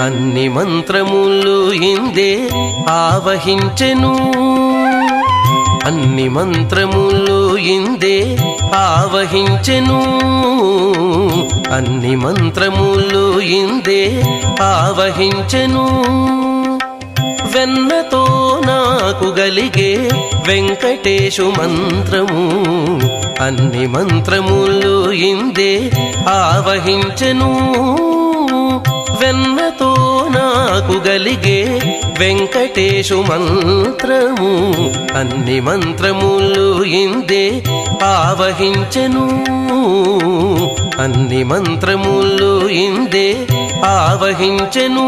అన్ని మంత్రములు ఇందే ఆవహించెను అన్ని మంత్రములు ఇందే ఆవహించెను అన్ని మంత్రములు ఇందే ఆవహించెను వెన్నతో నాకు గలిగే వెంకటేశు మంత్రము అన్ని మంత్రములు ఇందే ఆవహించెను వెన్నతో నాకు గలిగే వెంకటేశు మంత్రము అన్ని మంత్రములు ఇందే ఆవహించెను అన్ని మంత్రములు ఇందే ఆవహించెను